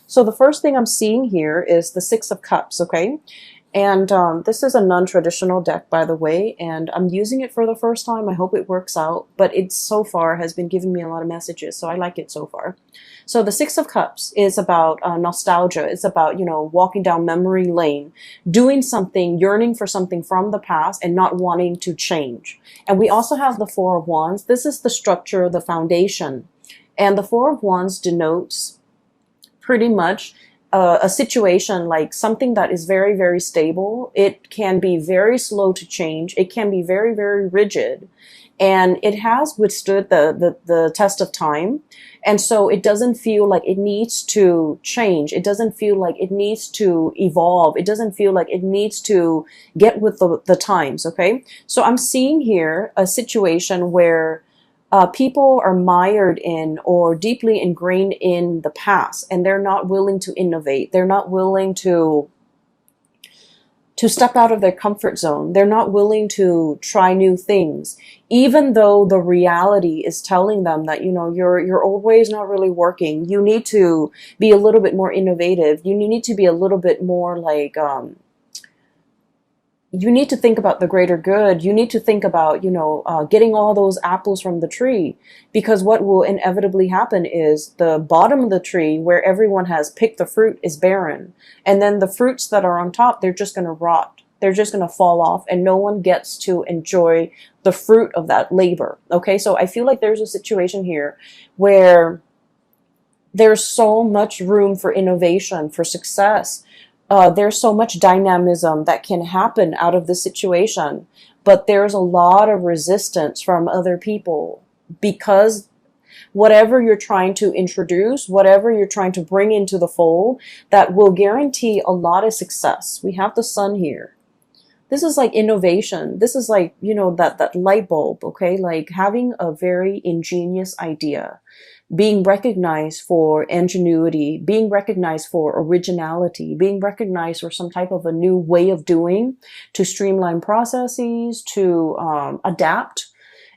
So the first thing I'm seeing here is the Six of Cups, okay? And this is a non-traditional deck, by the way, and I'm using it for the first time. I hope it works out, but it so far has been giving me a lot of messages, so I like it so far. So the Six of Cups is about nostalgia. It's about, walking down memory lane, doing something, yearning for something from the past and not wanting to change. And we also have the Four of Wands. This is the structure, the foundation. And the Four of Wands denotes pretty much a situation like something that is very, very stable. It can be very slow to change. It can be very, very rigid. And it has withstood the test of time. And so it doesn't feel like it needs to change. It doesn't feel like it needs to evolve. It doesn't feel like it needs to get with the times, okay? So I'm seeing here a situation where people are mired in or deeply ingrained in the past, and they're not willing to innovate. They're not willing to step out of their comfort zone. They're not willing to try new things, even though the reality is telling them that, your old way is not really working. You need to be a little bit more innovative. You need to be a little bit more like, you need to think about the greater good. You need to think about, getting all those apples from the tree, because what will inevitably happen is the bottom of the tree where everyone has picked the fruit is barren. And then the fruits that are on top, they're just going to rot. They're just going to fall off and no one gets to enjoy the fruit of that labor. Okay. So I feel like there's a situation here where there's so much room for innovation, for success. There's so much dynamism that can happen out of this situation, but there's a lot of resistance from other people because whatever you're trying to introduce, whatever you're trying to bring into the fold, that will guarantee a lot of success. We have the sun here. This is like innovation. This is like, that light bulb, okay? Like having a very ingenious idea, being recognized for ingenuity, being recognized for originality, being recognized for some type of a new way of doing, to streamline processes, to adapt,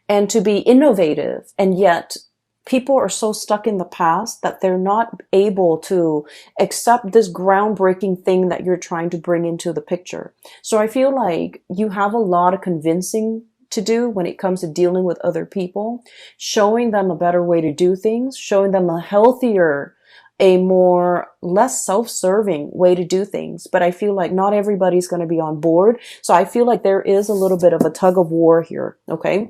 and to be innovative. And yet people are so stuck in the past that they're not able to accept this groundbreaking thing that you're trying to bring into the picture. So I feel like you have a lot of convincing to do when it comes to dealing with other people, showing them a better way to do things, showing them a healthier, a more less self-serving way to do things. But I feel like not everybody's going to be on board. So I feel like there is a little bit of a tug of war here. Okay.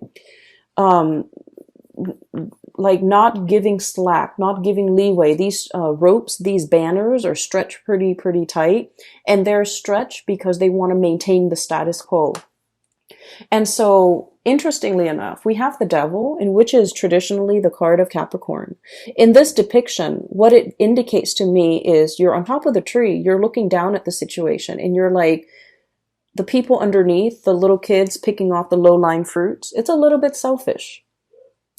Like not giving slack, not giving leeway. These ropes, these banners are stretched pretty tight, and they're stretched because they want to maintain the status quo. And so, interestingly enough, we have the devil, in which is traditionally the card of Capricorn. In this depiction, what it indicates to me is you're on top of the tree, you're looking down at the situation, and you're like, the people underneath, the little kids picking off the low-lying fruits, it's a little bit selfish.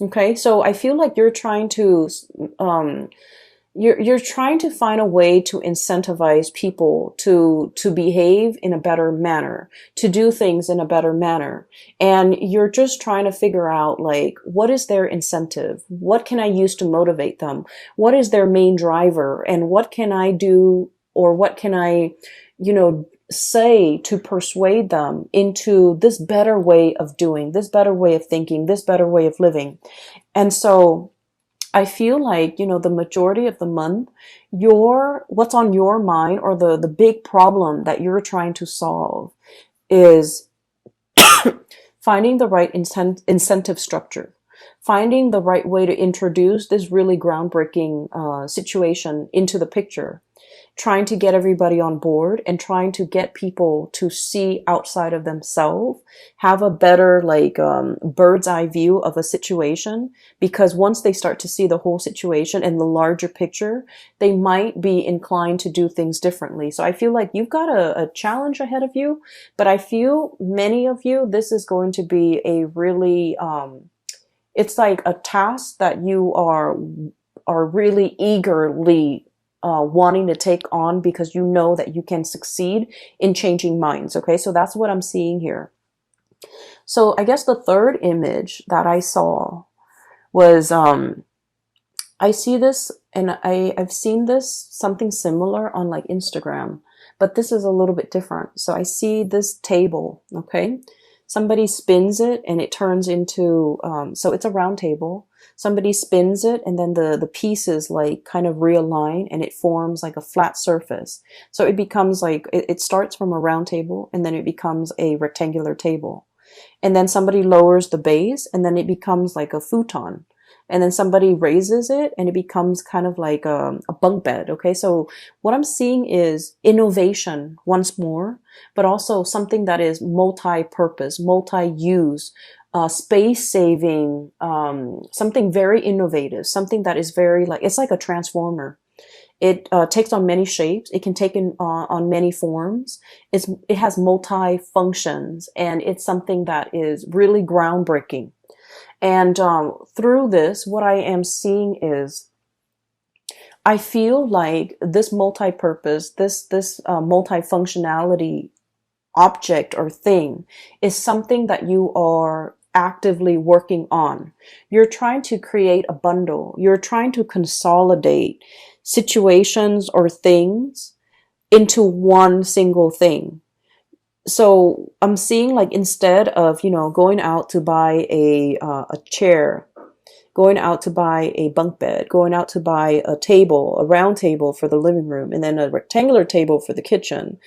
Okay, so I feel like you're trying to you're trying to find a way to incentivize people to behave in a better manner, to do things in a better manner. And you're just trying to figure out, like, what is their incentive? What can I use to motivate them? What is their main driver? And what can I do, or what can I, say to persuade them into this better way of doing, this better way of thinking, this better way of living? And so I feel like, the majority of the month, what's on your mind, or the big problem that you're trying to solve, is finding the right incentive structure, finding the right way to introduce this really groundbreaking situation into the picture, trying to get everybody on board and trying to get people to see outside of themselves, have a better bird's eye view of a situation. Because once they start to see the whole situation and the larger picture, they might be inclined to do things differently. So I feel like you've got a challenge ahead of you, but I feel many of you, this is going to be a really, it's like a task that you are really eagerly wanting to take on, because you know that you can succeed in changing minds. Okay, so that's what I'm seeing here. So I guess the third image that I saw was, I see this And I've seen this, something similar on like Instagram, but this is a little bit different. So I see this table, okay? Somebody spins it and it turns into, so it's a round table. Somebody spins it and then the pieces like kind of realign and it forms like a flat surface. So it becomes like, it starts from a round table and then it becomes a rectangular table. And then somebody lowers the base and then it becomes like a futon. And then somebody raises it and it becomes kind of like a bunk bed. Okay. So what I'm seeing is innovation once more, but also something that is multi-purpose, multi-use, space saving, something very innovative, something that is very like, it's like a transformer. It takes on many shapes. It can take on many forms. It has multi functions, and it's something that is really groundbreaking. And through this, what I am seeing is, I feel like this multi-purpose, this multi-functionality object or thing is something that you are actively working on. You're trying to create a bundle. You're trying to consolidate situations or things into one single thing. So I'm seeing like instead of, going out to buy a chair, going out to buy a bunk bed, going out to buy a table, a round table for the living room, and then a rectangular table for the kitchen,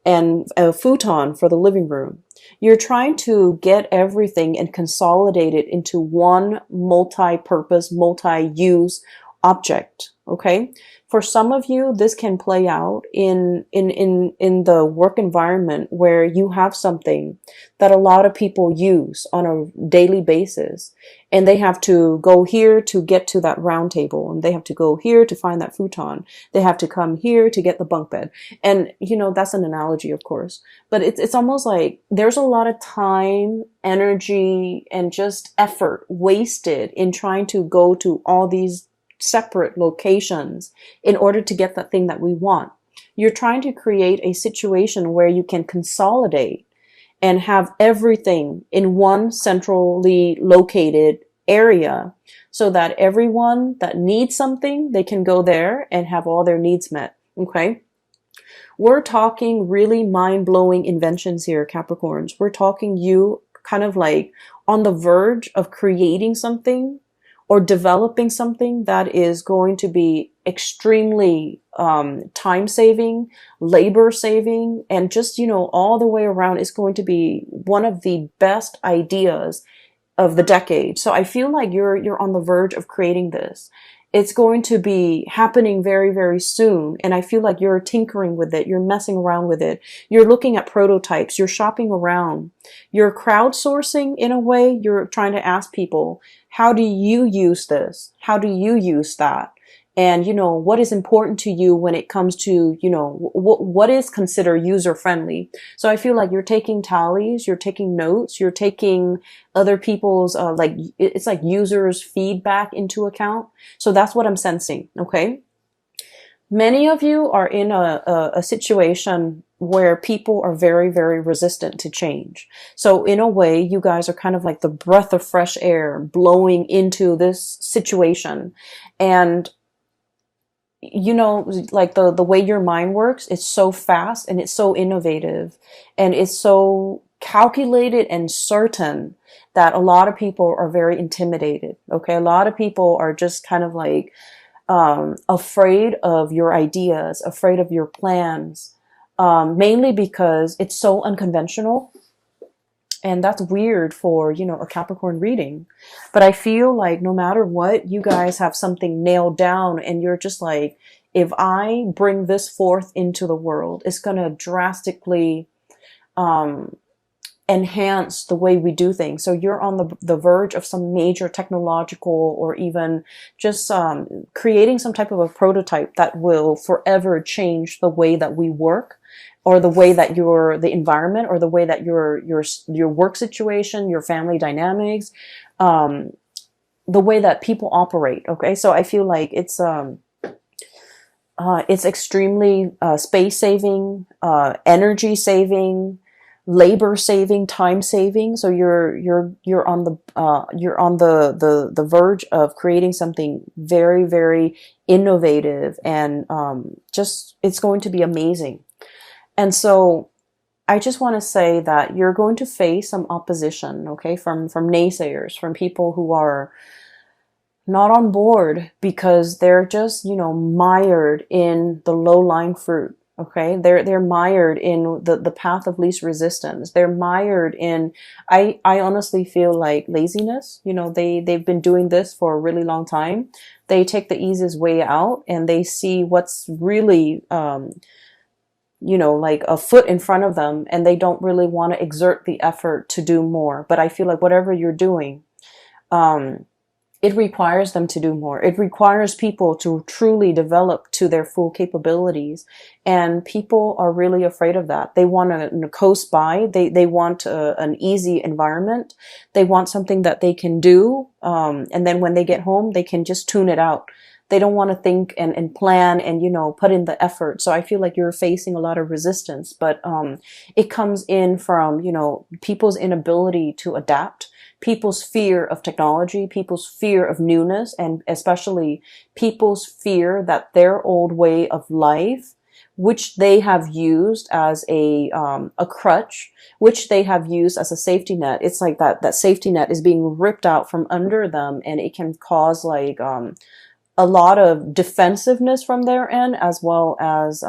and a futon for the living room. You're trying to get everything and consolidate it into one multi-purpose, multi-use object. Okay. For some of you, this can play out in the work environment where you have something that a lot of people use on a daily basis, and they have to go here to get to that round table, and they have to go here to find that futon. They have to come here to get the bunk bed. And, that's an analogy, of course, but it's almost like there's a lot of time, energy, and just effort wasted in trying to go to all these separate locations in order to get that thing that we want. You're trying to create a situation where you can consolidate and have everything in one centrally located area so that everyone that needs something, they can go there and have all their needs met. Okay. We're talking really mind-blowing inventions here, Capricorns. We're talking you kind of like on the verge of creating something or developing something that is going to be extremely time saving, labor saving, and just, all the way around is going to be one of the best ideas of the decade. So I feel like you're on the verge of creating this. It's going to be happening very, very soon. And I feel like you're tinkering with it. You're messing around with it. You're looking at prototypes. You're shopping around. You're crowdsourcing in a way. You're trying to ask people, how do you use this? How do you use that? And, what is important to you when it comes to, what is considered user friendly? So I feel like you're taking tallies, you're taking notes, you're taking other people's, it's like users' feedback into account. So that's what I'm sensing. Okay. Many of you are in a situation where people are very, very resistant to change. So in a way, you guys are kind of like the breath of fresh air blowing into this situation. And like the way your mind works, it's so fast and it's so innovative and it's so calculated and certain that a lot of people are very intimidated. Okay. A lot of people are just kind of like, afraid of your ideas, afraid of your plans, mainly because it's so unconventional. And that's weird for, a Capricorn reading. But I feel like no matter what, you guys have something nailed down and you're just like, if I bring this forth into the world, it's going to drastically enhance the way we do things. So you're on the verge of some major technological or even just creating some type of a prototype that will forever change the way that we work, or the way that the environment, or the way that your work situation, your family dynamics, the way that people operate. Okay. So I feel like it's extremely, space saving, energy saving, labor saving, time saving. So you're on the the verge of creating something very, very innovative, and just it's going to be amazing. And so I just want to say that you're going to face some opposition, okay, from naysayers, from people who are not on board because they're just, mired in the low-lying fruit. Okay, they're mired in the path of least resistance. They're mired in, I honestly feel like laziness. They've been doing this for a really long time. They take the easiest way out, and they see what's really like a foot in front of them, and they don't really want to exert the effort to do more. But I feel like whatever you're doing, um, it requires them to do more. It requires people to truly develop to their full capabilities. And people are really afraid of that. They want to coast by. They want an easy environment. They want something that they can do. And then when they get home, they can just tune it out. They don't want to think and plan and, put in the effort. So I feel like you're facing a lot of resistance, but it comes in from, people's inability to adapt, people's fear of technology, people's fear of newness, and especially people's fear that their old way of life, which they have used as a crutch, which they have used as a safety net. It's like that safety net is being ripped out from under them, and it can cause like a lot of defensiveness from their end, as well as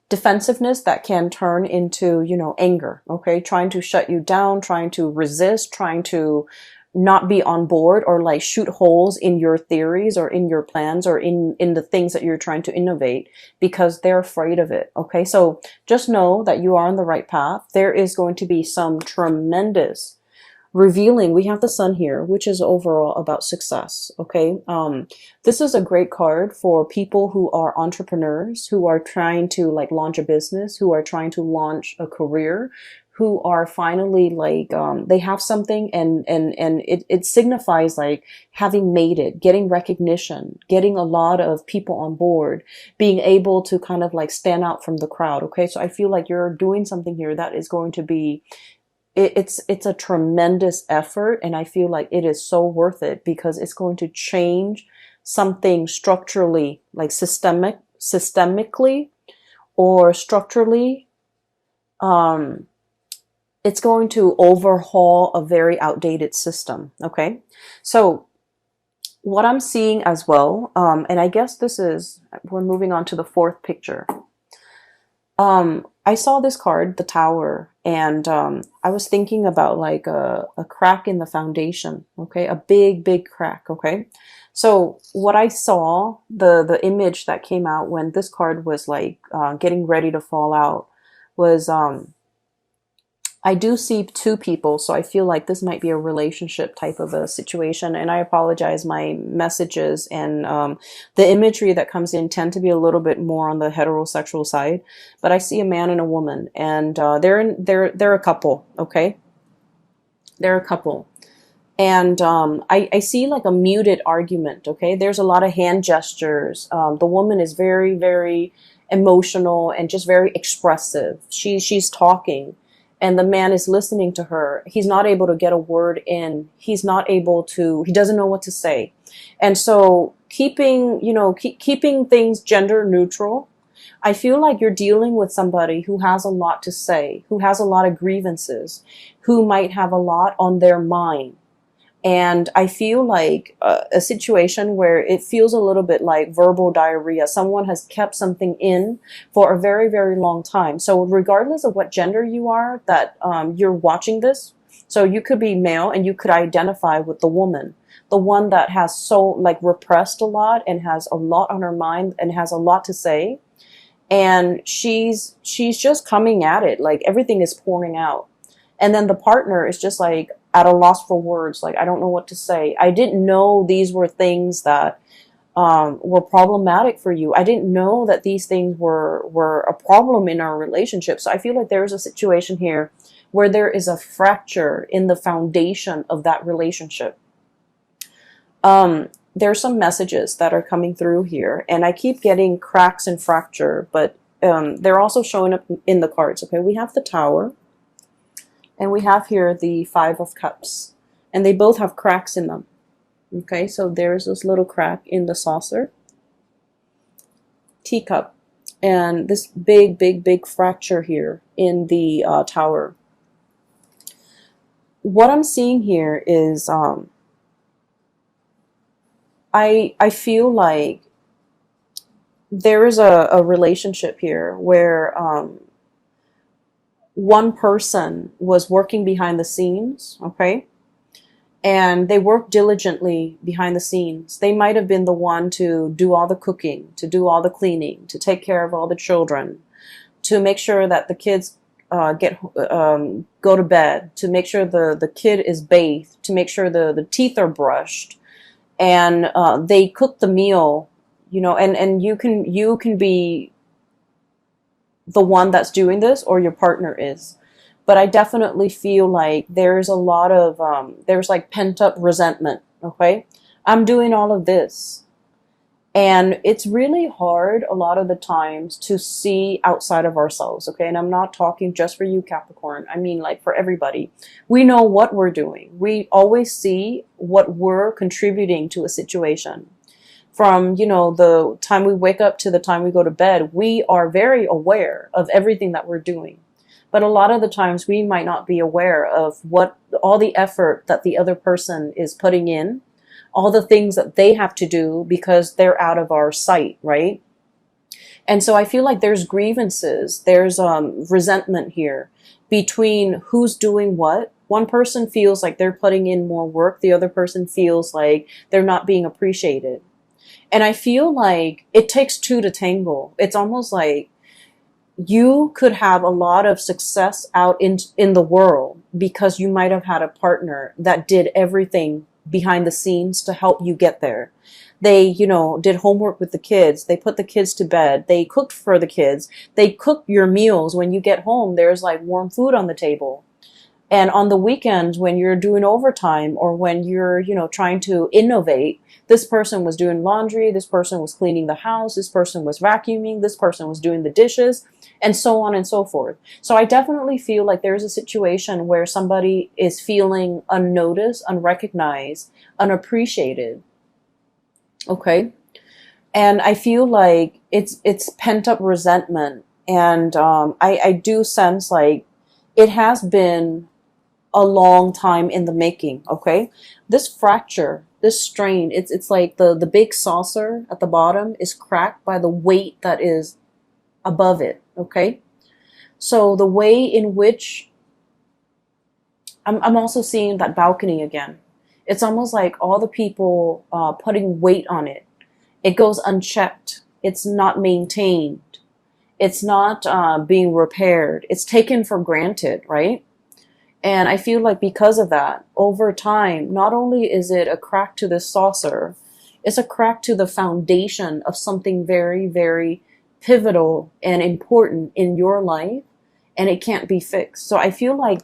defensiveness that can turn into, anger, okay? Trying to shut you down, trying to resist, trying to not be on board, or like shoot holes in your theories or in your plans or in the things that you're trying to innovate, because they're afraid of it, okay? So just know that you are on the right path. There is going to be some tremendous revealing. We have the sun here, which is overall about success. Okay. This is a great card for people who are entrepreneurs, who are trying to like launch a business, who are trying to launch a career, who are finally like, they have something, and it signifies like having made it, getting recognition, getting a lot of people on board, being able to kind of like stand out from the crowd. Okay. So I feel like you're doing something here that is going to be, it's a tremendous effort, and I feel like it is so worth it, because it's going to change something structurally, like systemically or structurally. It's going to overhaul a very outdated system. Okay. So what I'm seeing as well, and I guess we're moving on to the fourth picture. I saw this card, the Tower, and I was thinking about like a crack in the foundation, okay? A big, big crack, okay? So what I saw, the image that came out when this card was like getting ready to fall out, was I do see two people, so I feel like this might be a relationship type of a situation. And I apologize, my messages and the imagery that comes in tend to be a little bit more on the heterosexual side. But I see a man and a woman, and they're a couple, okay? They're a couple. And I see like a muted argument, okay? There's a lot of hand gestures. The woman is very, very emotional and just very expressive. She's talking, and the man is listening to her. He's not able to get a word in. He doesn't know what to say. And so keeping things gender neutral, I feel like you're dealing with somebody who has a lot to say, who has a lot of grievances, who might have a lot on their mind. And I feel like a situation where it feels a little bit like verbal diarrhea. Someone has kept something in for a very, very long time. So regardless of what gender you are, that you're watching this, so you could be male and you could identify with the woman, the one that has so like repressed a lot and has a lot on her mind and has a lot to say. And she's just coming at it, like everything is pouring out. And then the partner is just like at a loss for words. Like, I don't know what to say. I didn't know these were things that were problematic for you. I didn't know that these things were a problem in our relationship. So I feel like there is a situation here where there is a fracture in the foundation of that relationship. There's some messages that are coming through here, and I keep getting cracks and fracture, but they're also showing up in the cards. Okay, we have the Tower, and we have here the Five of Cups, and they both have cracks in them. Okay, so there's this little crack in the saucer, teacup, and this big, big, big fracture here in the Tower. What I'm seeing here is I feel like there is a relationship here where one person was working behind the scenes, okay? And they worked diligently behind the scenes. They might have been the one to do all the cooking, to do all the cleaning, to take care of all the children, to make sure that the kids go to bed, to make sure the kid is bathed, to make sure the teeth are brushed, and they cook the meal, you know, and you can be the one that's doing this, or your partner is. But I definitely feel like there's a lot of, there's like pent up resentment, okay? I'm doing all of this. And it's really hard a lot of the times to see outside of ourselves, okay? And I'm not talking just for you, Capricorn. I mean, like, for everybody. We know what we're doing. We always see what we're contributing to a situation. From, you know, the time we wake up to the time we go to bed, we are very aware of everything that we're doing. But a lot of the times we might not be aware of what all the effort that the other person is putting in, all the things that they have to do because they're out of our sight, right? And so I feel like there's grievances, there's resentment here between who's doing what. One person feels like they're putting in more work, the other person feels like they're not being appreciated. And I feel like it takes two to tangle. It's almost like you could have a lot of success out in the world because you might have had a partner that did everything behind the scenes to help you get there. They, you know, did homework with the kids. They put the kids to bed. They cooked for the kids. They cook your meals. When you get home, there's like warm food on the table. And on the weekends, when you're doing overtime or when you're, you know, trying to innovate, this person was doing laundry, this person was cleaning the house, this person was vacuuming, this person was doing the dishes, and so on and so forth. So I definitely feel like there's a situation where somebody is feeling unnoticed, unrecognized, unappreciated. Okay? And I feel like it's pent up resentment. And I do sense like it has been a long time in the making, okay? This fracture, this strain, it's like the big saucer at the bottom is cracked by the weight that is above it, okay? So the way in which, I'm also seeing that balcony again. It's almost like all the people putting weight on it. It goes unchecked. It's not maintained. It's not being repaired. It's taken for granted, right? And I feel like because of that, over time, not only is it a crack to the saucer, it's a crack to the foundation of something very, very pivotal and important in your life, and it can't be fixed. So I feel like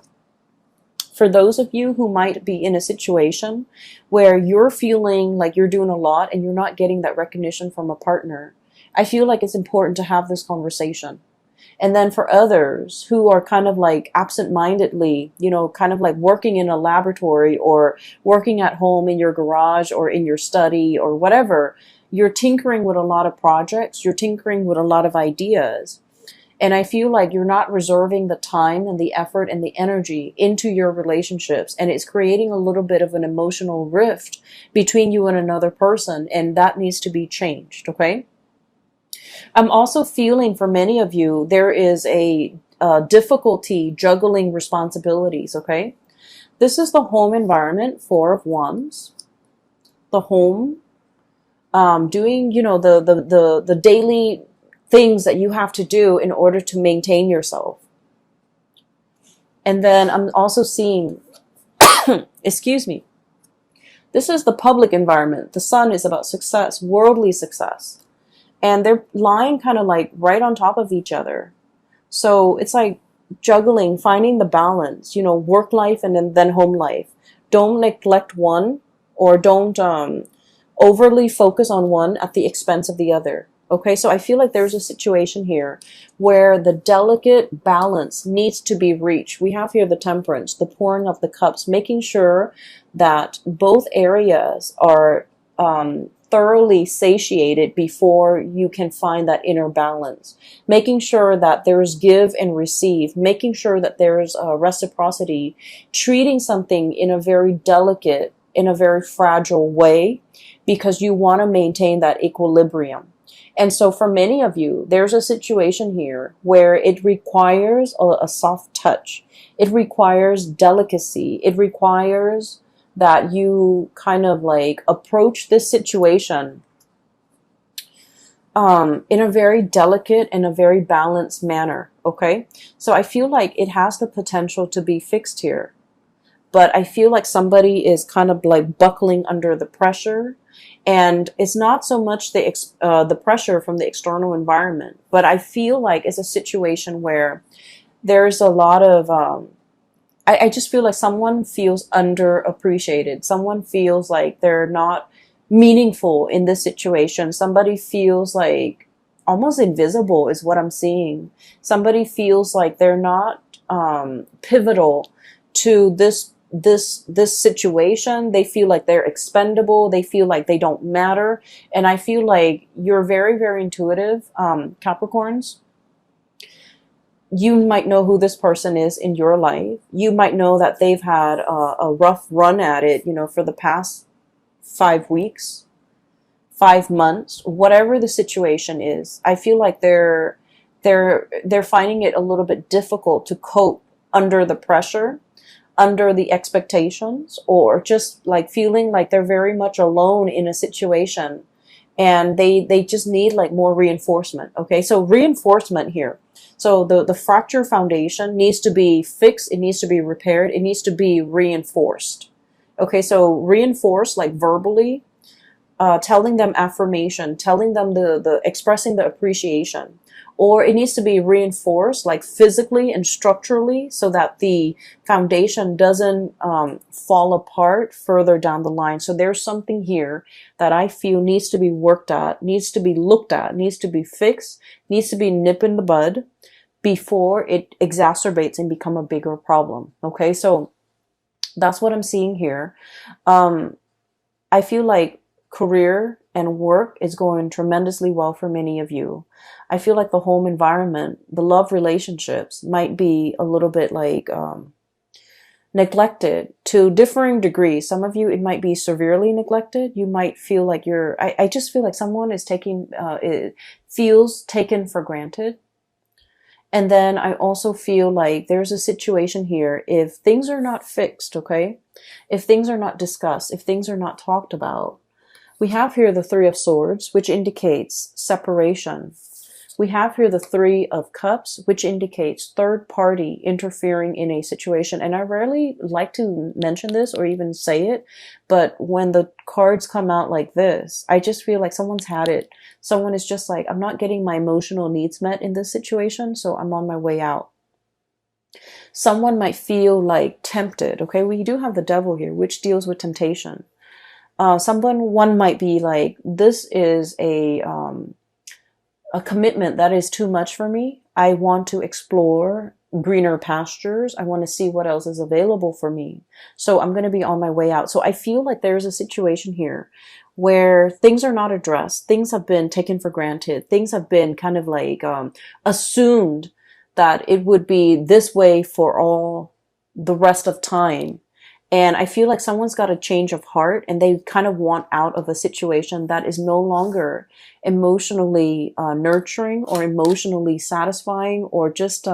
for those of you who might be in a situation where you're feeling like you're doing a lot and you're not getting that recognition from a partner, I feel like it's important to have this conversation. And then for others who are kind of like absent-mindedly, you know, kind of like working in a laboratory or working at home in your garage or in your study or whatever, you're tinkering with a lot of projects, you're tinkering with a lot of ideas. And I feel like you're not reserving the time and the effort and the energy into your relationships. And it's creating a little bit of an emotional rift between you and another person. And that needs to be changed, okay? I'm also feeling for many of you, there is a difficulty juggling responsibilities, okay? This is the home environment, Four of Wands. The home, doing, you know, the daily things that you have to do in order to maintain yourself. And then I'm also seeing, excuse me, this is the public environment. The Sun is about success, worldly success. And they're lying kind of like right on top of each other. So it's like juggling, finding the balance, you know, work life and then home life. Don't neglect one, or don't overly focus on one at the expense of the other. Okay, so I feel like there's a situation here where the delicate balance needs to be reached. We have here the temperance, the pouring of the cups, making sure that both areas are thoroughly satiated before you can find that inner balance. Making sure that there's give and receive, making sure that there's reciprocity, treating something in a very delicate, in a very fragile way, because you want to maintain that equilibrium. And so for many of you, there's a situation here where it requires a soft touch. It requires delicacy. It requires that you kind of like approach this situation in a very delicate and a very balanced manner. Okay. So I feel like it has the potential to be fixed here. But I feel like somebody is kind of like buckling under the pressure. And it's not so much the pressure from the external environment, but I feel like it's a situation where there's a lot of, I just feel like someone feels underappreciated. Someone feels like they're not meaningful in this situation. Somebody feels like almost invisible is what I'm seeing. Somebody feels like they're not pivotal to this situation. They feel like they're expendable. They feel like they don't matter. And I feel like you're very, very intuitive, Capricorns. You might know who this person is in your life. You might know that they've had a rough run at it, you know, for the past 5 weeks, 5 months, whatever the situation is. I feel like they're finding it a little bit difficult to cope under the pressure, under the expectations, or just like feeling like they're very much alone in a situation, and they just need like more reinforcement. Okay, so reinforcement here. So the fracture foundation needs to be fixed. It needs to be repaired. It needs to be reinforced. Okay, so reinforced like verbally, telling them affirmation, telling them the expressing the appreciation, or it needs to be reinforced like physically and structurally so that the foundation doesn't fall apart further down the line. So there's something here that I feel needs to be worked at, needs to be looked at, needs to be fixed, needs to be nipped in the bud before it exacerbates and become a bigger problem. Okay, so that's what I'm seeing here. I feel like career and work is going tremendously well for many of you. I feel like the home environment, the love relationships might be a little bit like neglected to differing degrees. Some of you, it might be severely neglected. You might feel like I just feel like someone is feels taken for granted. And then I also feel like there's a situation here, if things are not fixed, okay? If things are not discussed, if things are not talked about. We have here the Three of Swords, which indicates separation. We have here the Three of Cups, which indicates third party interfering in a situation. And I rarely like to mention this or even say it, but when the cards come out like this, I just feel like someone's had it. Someone is just like, I'm not getting my emotional needs met in this situation, so I'm on my way out. Someone might feel like tempted. Okay, we do have the Devil here, which deals with temptation. One might be like, this is a commitment that is too much for me. I want to explore greener pastures. I want to see what else is available for me. So I'm going to be on my way out. So I feel like there's a situation here where things are not addressed. Things have been taken for granted. Things have been kind of like assumed that it would be this way for all the rest of time. And I feel like someone's got a change of heart and they kind of want out of a situation that is no longer emotionally nurturing or emotionally satisfying or just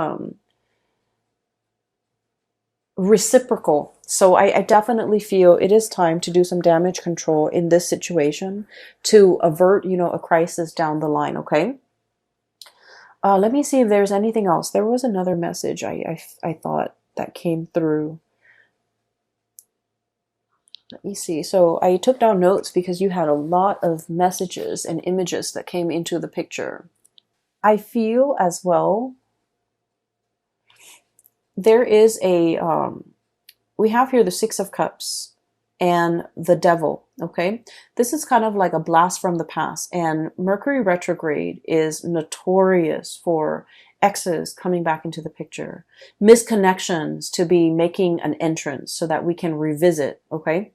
reciprocal. So I definitely feel it is time to do some damage control in this situation to avert, a crisis down the line, okay? Let me see if there's anything else. There was another message I thought that came through. Let me see. So I took down notes because you had a lot of messages and images that came into the picture. I feel as well there is we have here the Six of Cups, and the devil. Okay, this is kind of like a blast from the past, and Mercury retrograde is notorious for exes coming back into the picture, misconnections to be making an entrance so that we can revisit. Okay,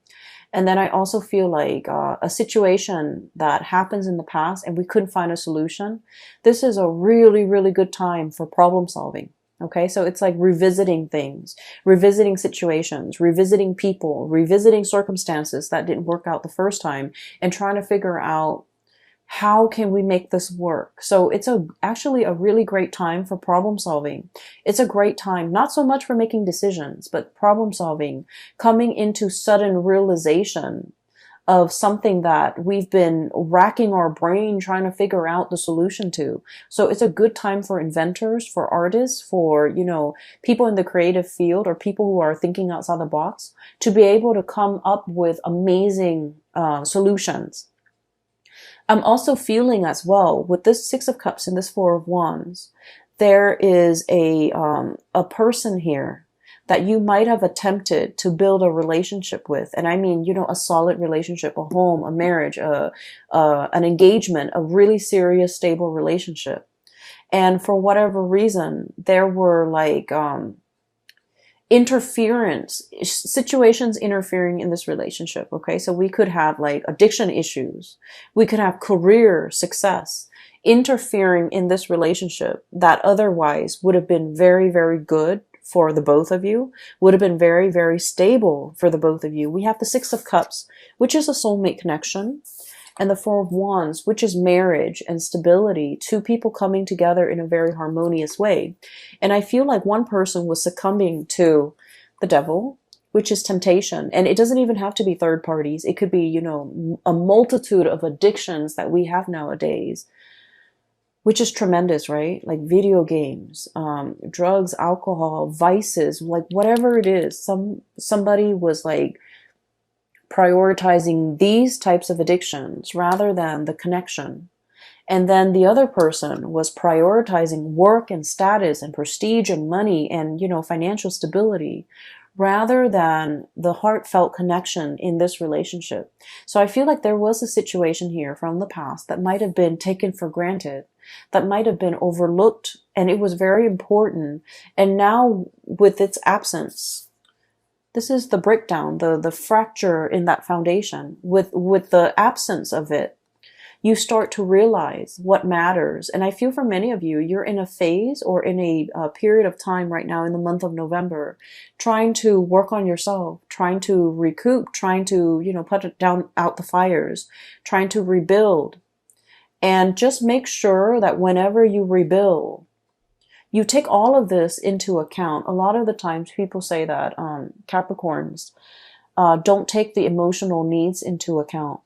and then I also feel like a situation that happens in the past and we couldn't find a solution. This is a really, really good time for problem solving. Okay, so it's like revisiting things, revisiting situations, revisiting people, revisiting circumstances that didn't work out the first time, and trying to figure out how can we make this work. So it's actually a really great time for problem solving. It's a great time, not so much for making decisions, but problem solving, coming into sudden realization of something that we've been racking our brain trying to figure out the solution to. So it's a good time for inventors, for artists, for, people in the creative field or people who are thinking outside the box to be able to come up with amazing solutions. I'm also feeling as well with this Six of Cups and this Four of Wands, there is a person here that you might have attempted to build a relationship with. And I mean, a solid relationship, a home, a marriage, an engagement, a really serious, stable relationship. And for whatever reason, there were like situations interfering in this relationship. Okay, so we could have like addiction issues. We could have career success interfering in this relationship that otherwise would have been very, very good for the both of you, would have been very, very stable for the both of you. We have the Six of Cups, which is a soulmate connection, and the Four of Wands, which is marriage and stability, two people coming together in a very harmonious way. And I feel like one person was succumbing to the devil, which is temptation. And it doesn't even have to be third parties. It could be, a multitude of addictions that we have nowadays, which is tremendous, right? Like video games, drugs, alcohol, vices, like whatever it is. Somebody was like prioritizing these types of addictions rather than the connection. And then the other person was prioritizing work and status and prestige and money and, financial stability rather than the heartfelt connection in this relationship. So I feel like there was a situation here from the past that might have been taken for granted, that might have been overlooked, and it was very important. And now with its absence, this is the breakdown, the fracture in that foundation. With the absence of it, you start to realize what matters. And I feel for many of you, you're in a phase or in a period of time right now in the month of November, trying to work on yourself, trying to recoup, trying to, put it down out the fires, trying to rebuild. And just make sure that whenever you rebuild, you take all of this into account. A lot of the times people say that Capricorns don't take the emotional needs into account.